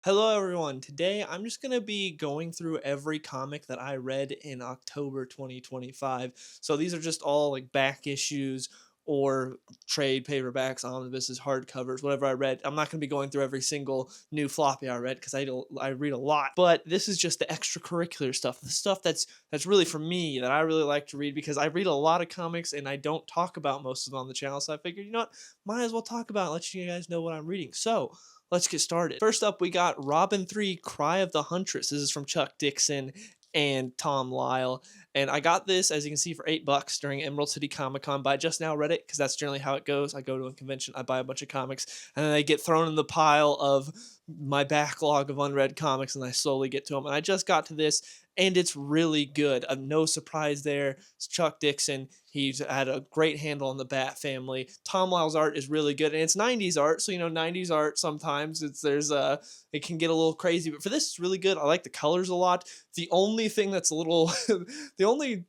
Hello, everyone. Today, I'm just going to be going through every comic that I read in October 2025. So these are just all like back issues or trade paperbacks, omnibuses, hardcovers, whatever I read. I'm not going to be going through every single new floppy I read because I read a lot. But this is just the extracurricular stuff, the stuff that's really for me that I really like to read because I read a lot of comics and I don't talk about most of them on the channel. So I figured, you know what, might as well talk about it, let you guys know what I'm reading. So let's get started. First up, we got Robin 3 Cry of the Huntress. This is from Chuck Dixon and Tom Lyle. And I got this, as you can see, for $8 during Emerald City Comic Con, but I just now read it because that's generally how it goes. I go to a convention, I buy a bunch of comics, and then they get thrown in the pile of my backlog of unread comics, and I slowly get to them. And I just got to this, and it's really good. No surprise there. It's Chuck Dixon. He's had a great handle on the Bat family. Tom Lyle's art is really good, and it's 90s art, so 90s art sometimes it can get a little crazy, but for this it's really good. I like the colors a lot. The only thing that's a little the only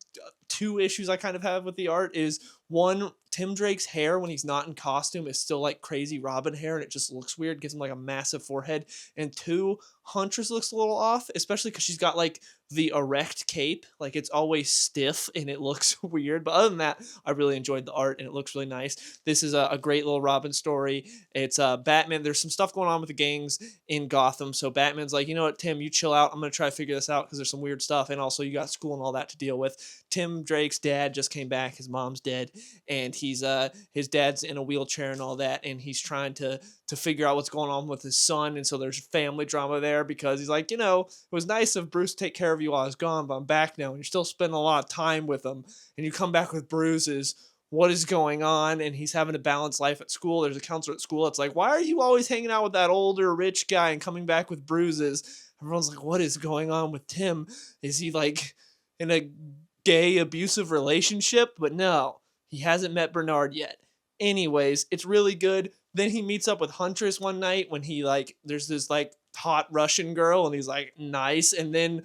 two issues I kind of have with the art is one, Tim Drake's hair when he's not in costume is still like crazy Robin hair and it just looks weird, gives him like a massive forehead. And two, Huntress looks a little off, especially because she's got like the erect cape, like it's always stiff and it looks weird. But other than that, I really enjoyed the art and it looks really nice. This is a great little Robin story. It's Batman. There's some stuff going on with the gangs in Gotham, so Batman's like, you know what, Tim, you chill out. I'm gonna try to figure this out because there's some weird stuff, and also you got school and all that to deal with. Tim Drake's dad just came back. His mom's dead, and his dad's in a wheelchair and all that, and he's trying to figure out what's going on with his son. And so there's family drama there because he's like, it was nice of Bruce to take care of you while I was gone, but I'm back now, and you're still spending a lot of time with him, and you come back with bruises. What is going on? And he's having a balanced life at school. There's a counselor at school. It's like, why are you always hanging out with that older rich guy and coming back with bruises? Everyone's like, what is going on with Tim? Is he like in a gay abusive relationship? But no, he hasn't met Bernard yet. Anyways, it's really good. Then he meets up with Huntress one night when there's this like hot Russian girl and he's like nice, and then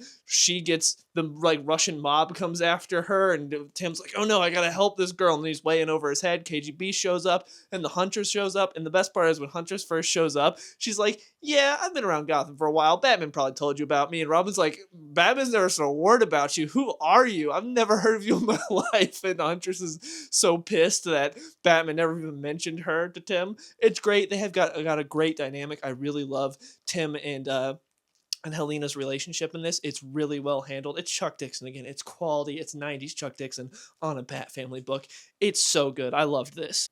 the like Russian mob comes after her, and Tim's like, oh no, I gotta help this girl, and he's weighing over his head. KGB shows up and the Huntress shows up, and the best part is when Huntress first shows up, she's like, yeah, I've been around Gotham for a while, Batman probably told you about me. And Robin's like, Batman's never said a word about you, who are you? I've never heard of you in my life. And Huntress is so pissed that Batman never even mentioned her to Tim. It's great. They have got a great dynamic. I really love Tim and Helena's relationship in this. It's really well handled. It's Chuck Dixon again. It's quality. It's 90s Chuck Dixon on a Bat Family book. It's so good. I loved this.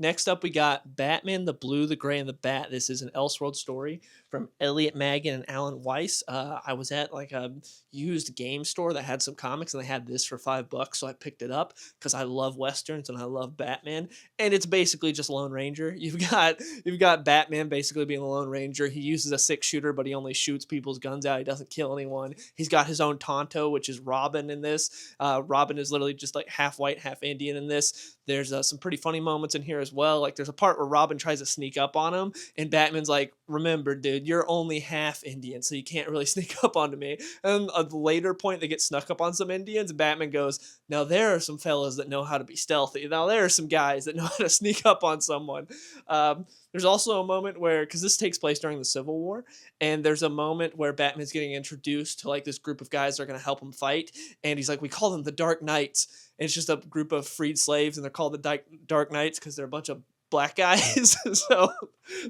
Next up, we got Batman, the Blue, the Gray, and the Bat. This is an Elseworld story from Elliot Maggin and Alan Weiss. I was at like a used game store that had some comics, and they had this for $5, so I picked it up because I love westerns and I love Batman. And it's basically just Lone Ranger. You've got Batman basically being the Lone Ranger. He uses a 6-shooter, but he only shoots people's guns out. He doesn't kill anyone. He's got his own Tonto, which is Robin in this. Robin is literally just like half white, half Indian in this. There's some pretty funny moments in here as well. Like there's a part where Robin tries to sneak up on him, and Batman's like, remember, dude, you're only half Indian, so you can't really sneak up onto me. And at a later point, they get snuck up on some Indians, and Batman goes, now there are some fellas that know how to be stealthy. Now there are some guys that know how to sneak up on someone. There's also a moment where, because this takes place during the Civil War, and there's a moment where Batman's getting introduced to like this group of guys that are going to help him fight, and he's like, we call them the Dark Knights. And it's just a group of freed slaves, and they're called the Dark Knights because they're a bunch of black guys. So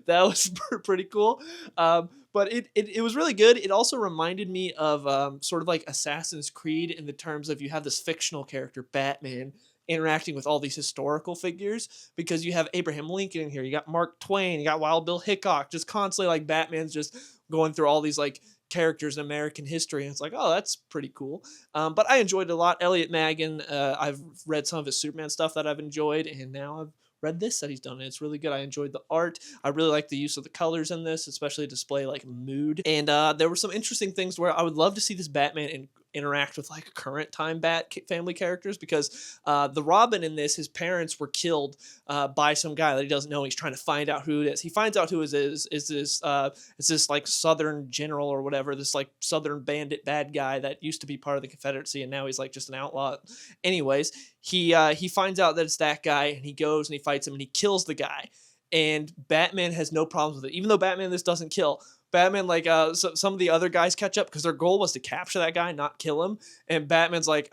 that was pretty cool. But it was really good. It also reminded me of sort of like Assassin's Creed in the terms of you have this fictional character, Batman, interacting with all these historical figures, because you have Abraham Lincoln in here, you got Mark Twain, you got Wild Bill Hickok, just constantly like Batman's just going through all these like characters in American history, and it's like, oh, that's pretty cool. But I enjoyed it a lot. Elliot Maggin, I've read some of his Superman stuff that I've enjoyed, and now I've read this that he's done, and it's really good. I enjoyed the art. I really like the use of the colors in this, especially to display like mood. And there were some interesting things where I would love to see this Batman interact with like current time family characters, because the Robin in this, his parents were killed by some guy that he doesn't know. He's trying to find out who it is. He finds out who it is this like Southern general or whatever, this like Southern bandit bad guy that used to be part of the Confederacy, and now he's like just an outlaw. Anyways, he finds out that it's that guy, and he goes and he fights him and he kills the guy. and Batman has no problems with it. Even though Batman this doesn't kill, Batman like some of the other guys catch up because their goal was to capture that guy, not kill him. And Batman's like,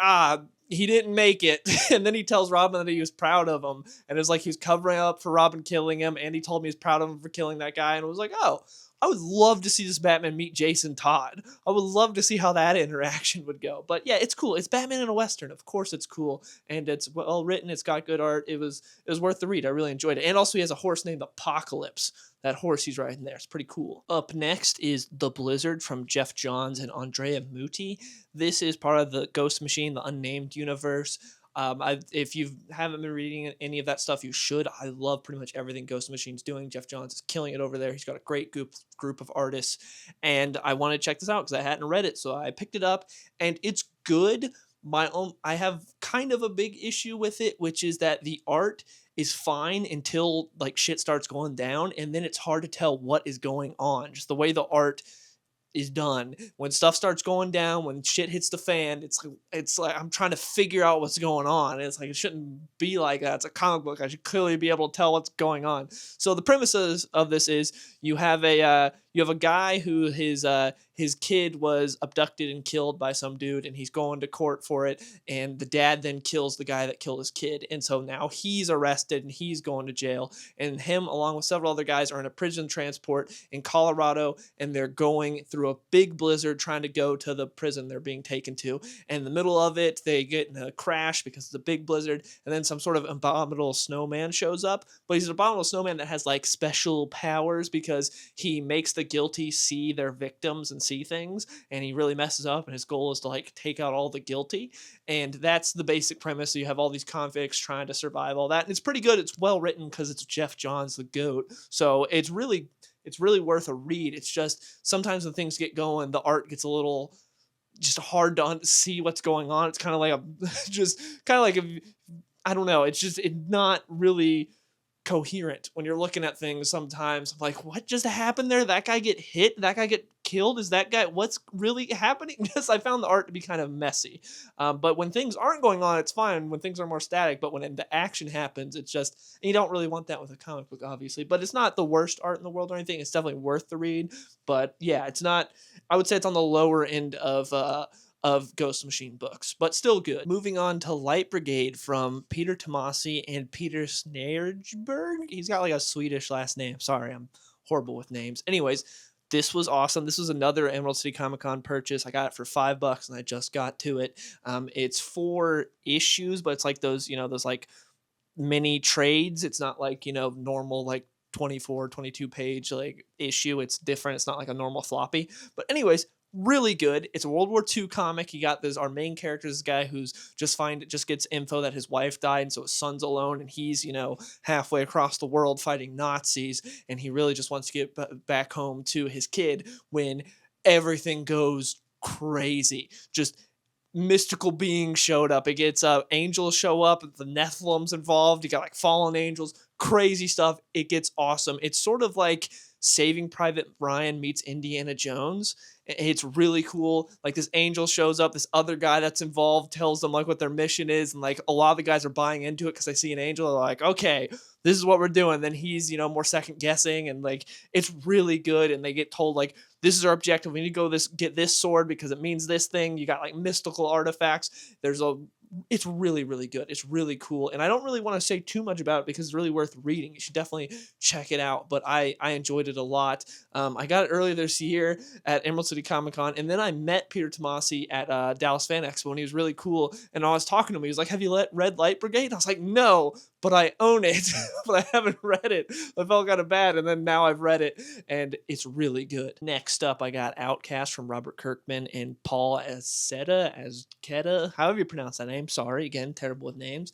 he didn't make it. And then he tells Robin that he was proud of him, and it's like he was covering up for Robin killing him, and he told me he's proud of him for killing that guy. And it was like, oh, I would love to see this Batman meet Jason Todd. I would love to see how that interaction would go. But yeah, it's cool. It's Batman in a Western. Of course it's cool. And it's well written. It's got good art. It was worth the read. I really enjoyed it. And also he has a horse named Apocalypse. That horse he's riding there. It's pretty cool. Up next is The Blizzard from Jeff Johns and Andrea Muti. This is part of the Ghost Machine, the Unnamed universe. If you haven't been reading any of that stuff, you should. I love pretty much everything Ghost Machine's doing. Jeff Johns is killing it over there. He's got a great group of artists, and I wanted to check this out because I hadn't read it, so I picked it up, and it's good. I have kind of a big issue with it, which is that the art is fine until like shit starts going down, and then it's hard to tell what is going on. Just the way the art is done. When stuff starts going down, when shit hits the fan, it's like I'm trying to figure out what's going on. And it's like it shouldn't be like that. It's a comic book. I should clearly be able to tell what's going on. So the premises of this is you have a guy who his kid was abducted and killed by some dude, and he's going to court for it, and the dad then kills the guy that killed his kid, and so now he's arrested and he's going to jail, and him along with several other guys are in a prison transport in Colorado, and they're going through a big blizzard trying to go to the prison they're being taken to. And in the middle of it, they get in a crash because it's a big blizzard, and then some sort of abominable snowman shows up, but he's an abominable snowman that has like special powers because he makes the guilty see their victims and see things, and he really messes up, and his goal is to like take out all the guilty. And that's the basic premise. So you have all these convicts trying to survive all that, and it's pretty good. It's well written because it's Jeff Johns, the GOAT, so it's really worth a read. It's just sometimes when things get going, the art gets a little just hard to see what's going on. It's kind of like I don't know, it's not really coherent when you're looking at things. Sometimes I'm like, what just happened there? That guy get hit? That guy get killed? Is that guy, what's really happening? Because I found the art to be kind of messy. But when things aren't going on, it's fine. When things are more static, but when the action happens, it's just, and you don't really want that with a comic book, obviously. But it's not the worst art in the world or anything. It's definitely worth the read. But yeah, it's not, I would say it's on the lower end of Ghost Machine books, but still good. Moving on to Light Brigade from Peter Tomasi and Peter Snärjberg. He's got like a Swedish last name. Sorry, I'm horrible with names. Anyways, this was awesome. This was another Emerald City Comic Con purchase. I got it for $5 and I just got to it. It's 4 issues, but it's like those like mini trades. It's not like, normal like 24, 22 page like issue. It's different. It's not like a normal floppy. But anyways, really good. It's a World War II comic. You got our main character, this guy who's just gets info that his wife died, and so his son's alone, and he's halfway across the world fighting Nazis, and he really just wants to get back home to his kid when everything goes crazy. Just mystical beings showed up. It gets angels show up. The Nephilim's involved. You got like fallen angels, crazy stuff. It gets awesome. It's sort of like Saving Private Ryan meets Indiana Jones. It's really cool. Like this angel shows up, this other guy that's involved tells them like what their mission is, and like a lot of the guys are buying into it because they see an angel. They're like, okay, this is what we're doing. Then he's more second guessing, and like it's really good. And they get told like, this is our objective. We need to go get this sword because it means this thing. You got like mystical artifacts. It's really, really good. It's really cool. And I don't really want to say too much about it because it's really worth reading. You should definitely check it out. But I enjoyed it a lot. I got it earlier this year at Emerald City Comic Con. And then I met Peter Tomasi at Dallas Fan Expo, and he was really cool. And I was talking to him. He was like, have you read Light Brigade? And I was like, no, but I own it. But I haven't read it. I felt kind of bad. And then now I've read it. And it's really good. Next up, I got Outcast from Robert Kirkman and Paul Azqueta. However you pronounce that name. Sorry, again, terrible with names.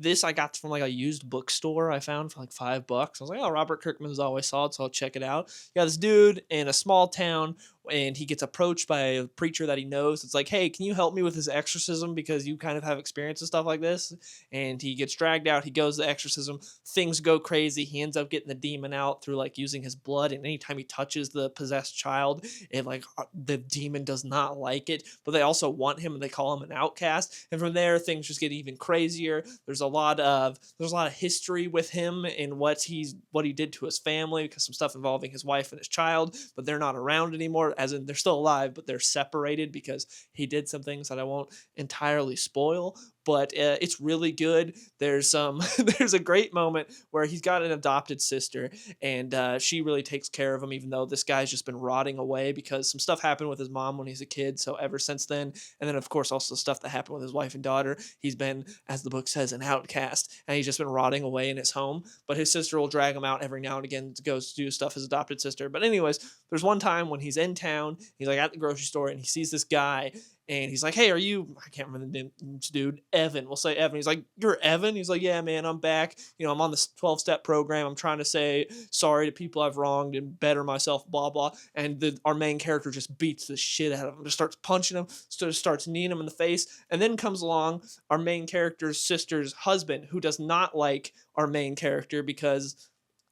This I got from like a used bookstore I found for like $5. I was like, oh, Robert Kirkman is always solid, so I'll check it out. You got this dude in a small town, and he gets approached by a preacher that he knows. It's like, hey, can you help me with this exorcism because you kind of have experience and stuff like this? And he gets dragged out. He goes to exorcism. Things go crazy. He ends up getting the demon out through like using his blood. And anytime he touches the possessed child, the demon does not like it. But they also want him, and they call him an outcast. And from there, things just get even crazier. There's a there's a lot of history with him and what he did to his family, because some stuff involving his wife and his child, but they're not around anymore, as in they're still alive, but they're separated because he did some things that I won't entirely spoil. But it's really good. There's there's a great moment where he's got an adopted sister, and she really takes care of him, even though this guy's just been rotting away because some stuff happened with his mom when he's a kid. So ever since then, and then of course also stuff that happened with his wife and daughter, he's been, as the book says, an outcast, and he's just been rotting away in his home. But his sister will drag him out every now and again to go do stuff, his adopted sister. But anyways, there's one time when he's in town, he's like at the grocery store, and he sees this guy, and he's like, "Hey, are you?" I can't remember the name, dude. Evan. We'll say Evan. He's like, "You're Evan?" He's like, "Yeah, man, I'm back. I'm on this 12-step program. I'm trying to say sorry to people I've wronged and better myself, blah, blah." And our main character just beats the shit out of him, just starts punching him, starts kneeing him in the face. And then comes along our main character's sister's husband, who does not like our main character because,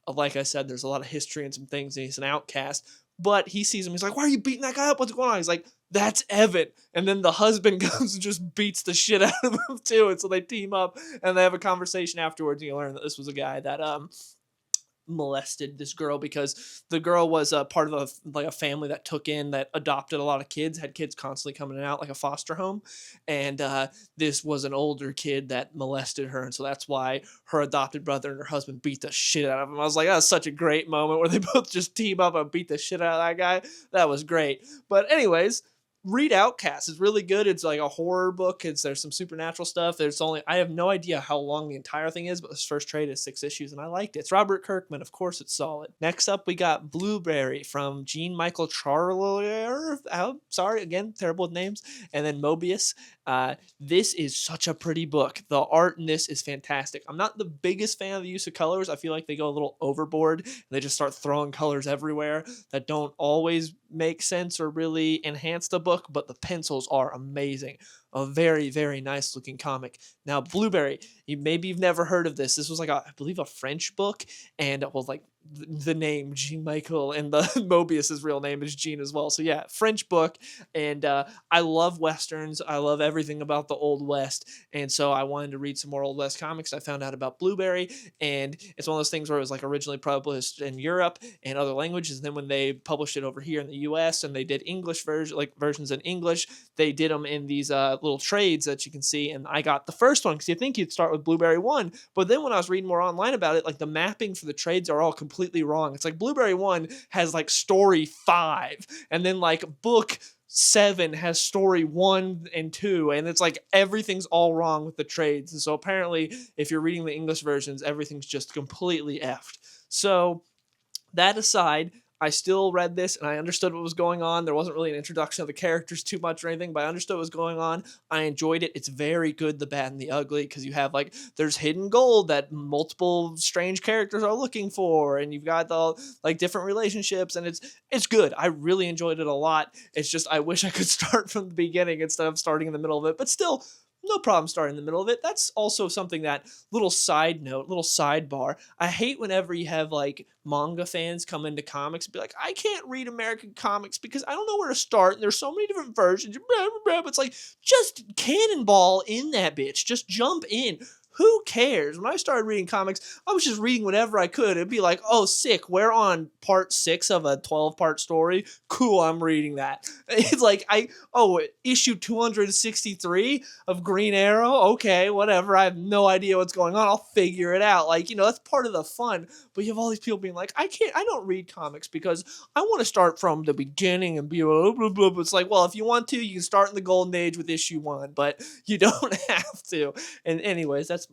like I said, there's a lot of history and some things, and he's an outcast. But he sees him. He's like, "Why are you beating that guy up? What's going on?" He's like, "That's Evan." And then the husband comes and just beats the shit out of him too. And so they team up and they have a conversation afterwards. And you learn that this was a guy that molested this girl, because the girl was a part of a family that adopted a lot of kids, had kids constantly coming in and out, like a foster home. And this was an older kid that molested her, and so that's why her adopted brother and her husband beat the shit out of him. I was like, that's such a great moment where they both just team up and beat the shit out of that guy. That was great. But anyways, read Outcast. It's really good. It's like a horror book. There's some supernatural stuff. I have no idea how long the entire thing is, but this first trade is 6 issues, and I liked it. It's Robert Kirkman. Of course, it's solid. Next up, we got Blueberry from Jean Michael Charlier. Sorry, again, terrible with names. And then Mobius. This is such a pretty book. The art in this is fantastic. I'm not the biggest fan of the use of colors. I feel like they go a little overboard, and they just start throwing colors everywhere that don't always make sense or really enhance the book, but the pencils are amazing. A very, very nice looking comic. Now, Blueberry, maybe you've never heard of this. This was I believe a French book, and it was the name Jean Michael, and the Mobius's real name is Jean as well. So yeah, French book, and I love Westerns. I love everything about the Old West, and so I wanted to read some more Old West comics. I found out about Blueberry, and it's one of those things where it was originally published in Europe and other languages, and then when they published it over here in the US and they did English versions in English, they did them in these little trades that you can see, and I got the first one because you think you'd start with Blueberry 1, but then when I was reading more online about it, the mapping for the trades are all completely wrong. It's like Blueberry 1 has story 5, and then book 7 has story 1 and 2, and it's everything's all wrong with the trades. And so apparently if you're reading the English versions, everything's just completely effed. So that aside, I still read this and I understood what was going on. There wasn't really an introduction of the characters too much or anything, but I understood what was going on. I enjoyed it. It's very good, the bad and the ugly, because you have there's hidden gold that multiple strange characters are looking for, and you've got the different relationships, and it's good. I really enjoyed it a lot. It's just I wish I could start from the beginning instead of starting in the middle of it, but still, no problem starting in the middle of it. That's also something that, little side note, little sidebar, I hate whenever you have manga fans come into comics and be like, "I can't read American comics because I don't know where to start, and there's so many different versions." It's just cannonball in that bitch. Just jump in. Who cares? When I started reading comics, I was just reading whatever I could. It'd be like, "Oh, sick, we're on part 6 of a 12-part story. Cool, I'm reading that." It's issue 263 of Green Arrow. Okay, whatever. I have no idea what's going on. I'll figure it out. That's part of the fun. But you have all these people being like, I don't read comics because I want to start from the beginning and be blah, blah, blah. It's well, if you want to, you can start in the Golden Age with issue 1, but you don't have to. And anyways, that's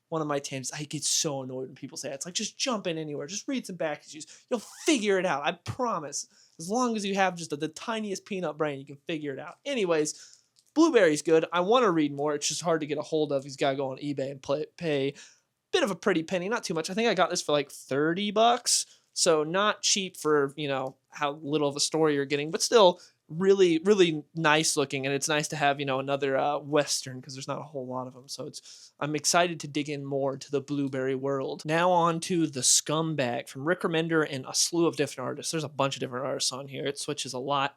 one of my tangents. I get so annoyed when people say it. It's just jump in anywhere. Just read some back issues. You'll figure it out. I promise. As long as you have just the tiniest peanut brain, you can figure it out. Anyways, Blueberry's good. I want to read more. It's just hard to get a hold of. He's got to go on eBay and pay a bit of a pretty penny. Not too much. I think I got this for $30. So not cheap for, how little of a story you're getting, but still really, really nice looking. And it's nice to have, another Western, because there's not a whole lot of them. So I'm excited to dig in more to the Blueberry world. Now on to The Scumbag from Rick Remender and a slew of different artists. There's a bunch of different artists on here. It switches a lot.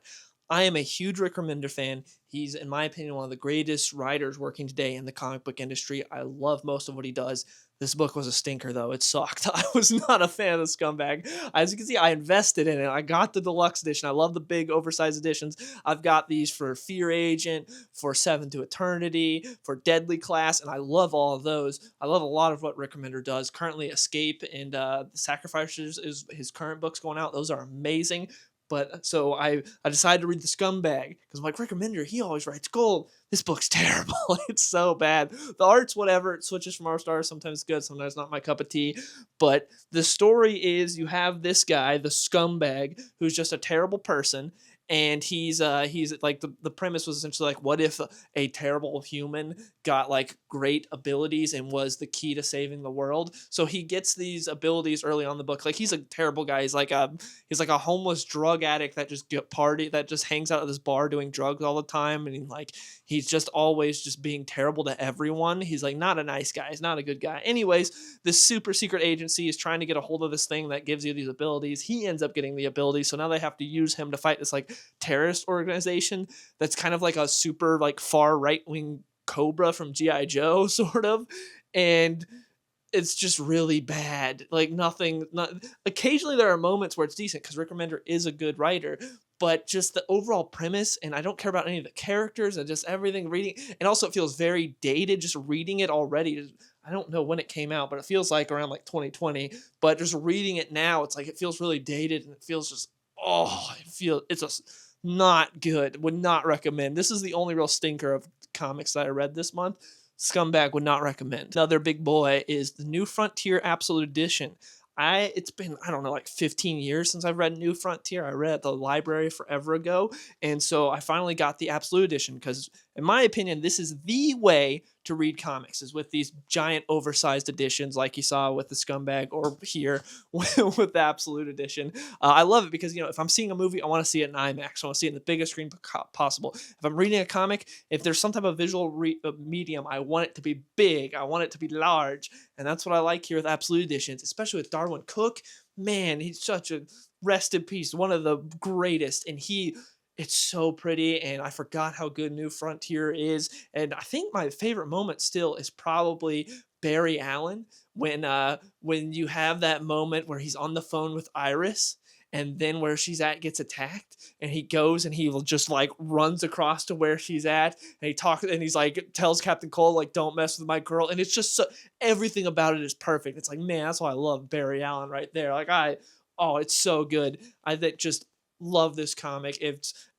I am a huge Rick Remender fan. He's, in my opinion, one of the greatest writers working today in the comic book industry. I love most of what he does. This book was a stinker, though. It sucked. I was not a fan of the Scumbag. As you can see, I invested in it. I got the deluxe edition. I love the big, oversized editions. I've got these for Fear Agent, for Seven to Eternity, for Deadly Class, and I love all of those. I love a lot of what Rick Remender does. Currently, Escape and The Sacrificers is his current books going out. Those are amazing. But so I decided to read The Scumbag because I'm like, Rick Remender, he always writes gold. This book's terrible. It's so bad. The art's whatever. It switches from art to art. Sometimes it's good, sometimes not my cup of tea. But the story is you have this guy, the Scumbag, who's just a terrible person. And he's like the premise was essentially like, what if a terrible human got like great abilities and was the key to saving the world? So he gets these abilities early on in the book. Like he's a terrible guy. He's like a homeless drug addict that just hangs out at this bar doing drugs all the time, and he's just always just being terrible to everyone. He's like not a nice guy. He's not a good guy. Anyways, this super secret agency is trying to get a hold of this thing that gives you these abilities. He ends up getting the ability, so now they have to use him to fight this like terrorist organization that's kind of like a super like far right wing Cobra from G.I. Joe sort of, and it's just really bad. Like occasionally there are moments where it's decent because Rick Remender is a good writer, but just the overall premise, and I don't care about any of the characters and just everything reading, and also it feels very dated just reading it already. I don't know when it came out, but it feels like around like 2020. But just reading it now, it's like it feels really dated, and it feels just not good. Would not recommend. This is the only real stinker of comics that I read this month. Scumbag, would not recommend. Another big boy is the New Frontier Absolute Edition. It's been, I don't know, like 15 years since I've read New Frontier. I read at the library forever ago, and so I finally got the Absolute Edition because, in my opinion, this is the way to read comics, is with these giant oversized editions like you saw with the Scumbag, or here with the Absolute Edition. I love it because, if I'm seeing a movie, I want to see it in IMAX. I want to see it in the biggest screen possible. If I'm reading a comic, if there's some type of visual medium, I want it to be big. I want it to be large. And that's what I like here with Absolute Editions, especially with Darwyn Cooke. Man, he's such a rest in peace, one of the greatest. And it's so pretty, and I forgot how good New Frontier is. And I think my favorite moment still is probably Barry Allen when you have that moment where he's on the phone with Iris, and then where she's at gets attacked, and he goes and he will just like runs across to where she's at, and he talks and he's like tells Captain Cole like, don't mess with my girl, and it's just everything about it is perfect. It's like, man, that's why I love Barry Allen right there. It's so good. Just love this comic.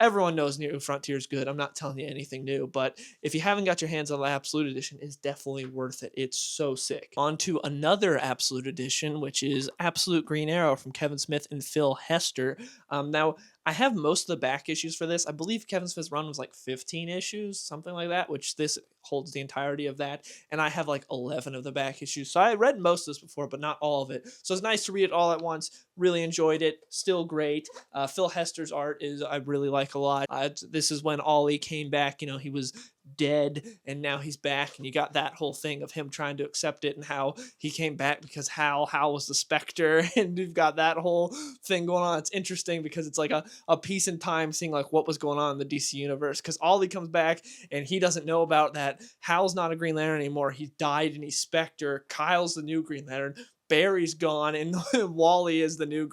Everyone knows New Frontier is good. I'm not telling you anything new, but if you haven't got your hands on the Absolute Edition, it's definitely worth it. It's so sick. On to another Absolute Edition, which is Absolute Green Arrow from Kevin Smith and Phil Hester. Now, I have most of the back issues for this. I believe Kevin Smith's run was like 15 issues, something like that, which this holds the entirety of that. And I have like 11 of the back issues. So I read most of this before, but not all of it. So it's nice to read it all at once. Really enjoyed it. Still great. Phil Hester's art I really like a lot. This is when Ollie came back. He was dead and now he's back, and you got that whole thing of him trying to accept it and how he came back because Hal was the Spectre, and you've got that whole thing going on. It's interesting because it's like a piece in time seeing like what was going on in the DC universe, because Ollie comes back and he doesn't know about that. Hal's not a Green Lantern anymore. He died and he's Spectre. Kyle's the new Green Lantern. Barry's gone, and Wally is the new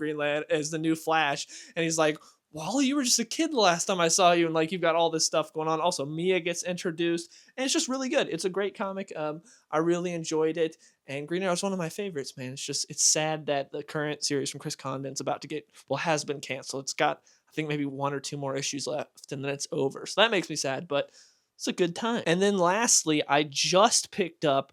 is the new Flash, and he's like, Wally, you were just a kid the last time I saw you, and like you've got all this stuff going on. Also, Mia gets introduced, and it's just really good. It's a great comic. I really enjoyed it, and Green Arrow is one of my favorites, man. It's sad that the current series from Chris Condon's about to has been canceled. It's got, I think, maybe 1 or 2 more issues left, and then it's over. So that makes me sad, but it's a good time. And then lastly, I just picked up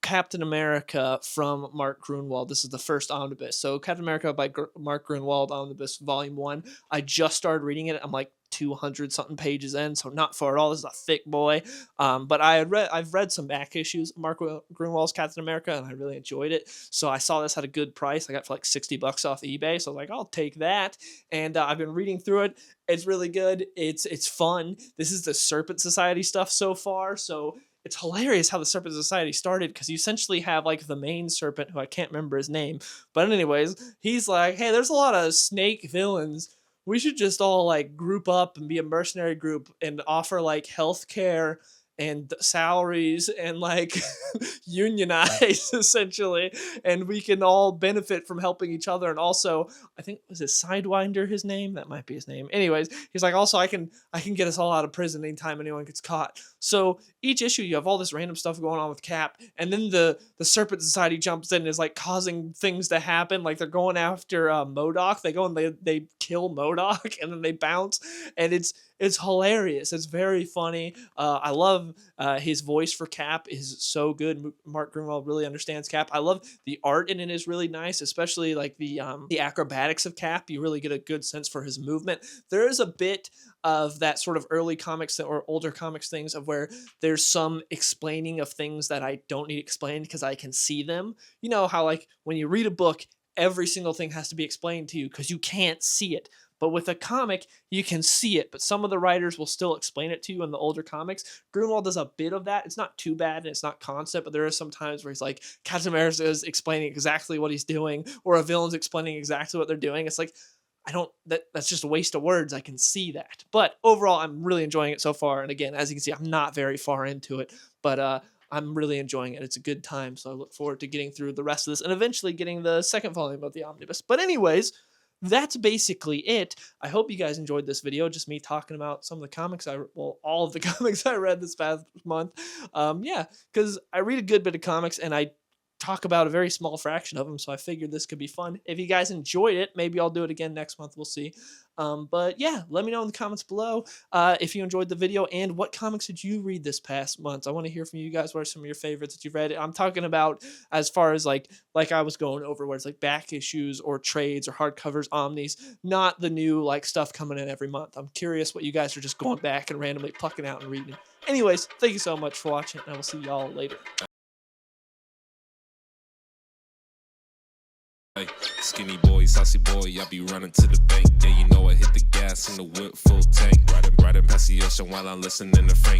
Captain America from Mark Gruenwald. This is the first omnibus. So Captain America by Mark Gruenwald, omnibus volume 1. I just started reading it. I'm like 200 something pages in, so not far at all. This is a thick boy. But I've read some back issues of Mark Gruenwald's Captain America, and I really enjoyed it. So I saw this at a good price. I got it for like $60 off eBay. So I was like, I'll take that. And I've been reading through it. It's really good. It's fun. This is the Serpent Society stuff so far. So it's hilarious how the Serpent Society started, because you essentially have like the main serpent, who I can't remember his name, but anyways, he's like, hey, there's a lot of snake villains we should just all like group up and be a mercenary group and offer like health care and salaries and like unionize essentially, and we can all benefit from helping each other. And also, I think, was it Sidewinder his name? That might be his name. Anyways, he's like, also I can get us all out of prison anytime anyone gets caught. So each issue you have all this random stuff going on with Cap, and then the Serpent Society jumps in and is like causing things to happen. Like they're going after MODOK. They go and they kill MODOK and then they bounce, and it's hilarious. It's very funny. I love his voice for Cap is so good. Mark Gruenwald really understands Cap. I love the art in it is really nice, especially like the acrobatics of Cap. You really get a good sense for his movement. There is a bit of that sort of early comics or older comics things of where there's some explaining of things that I don't need explained because I can see them. You know how like when you read a book, every single thing has to be explained to you because you can't see it. But with a comic, you can see it, but some of the writers will still explain it to you in the older comics. Grunwald does a bit of that. It's not too bad, and it's not constant, but there are some times where he's like, Captain America is explaining exactly what he's doing, or a villain's explaining exactly what they're doing. It's like, that's just a waste of words. I can see that. But overall, I'm really enjoying it so far. And again, as you can see, I'm not very far into it, but I'm really enjoying it. It's a good time, so I look forward to getting through the rest of this and eventually getting the second volume of the Omnibus. But anyways, that's basically it. I hope you guys enjoyed this video, just me talking about some of the comics all of the comics I read this past month. Yeah, because I read a good bit of comics and I talk about a very small fraction of them, so I figured this could be fun. If you guys enjoyed it, maybe I'll do it again next month. We'll see. But yeah, let me know in the comments below if you enjoyed the video and what comics did you read this past month. I want to hear from you guys. What are some of your favorites that you've read? I'm talking about as far as like I was going over, where it's like back issues or trades or hardcovers, omnis, not the new like stuff coming in every month. I'm curious what you guys are just going back and randomly plucking out and reading. Anyways, thank you so much for watching, and I will see y'all later. Skinny boy, saucy boy, I be running to the bank. Yeah, you know I hit the gas in the whip full tank. Riding past the ocean while I'm listening to Frank.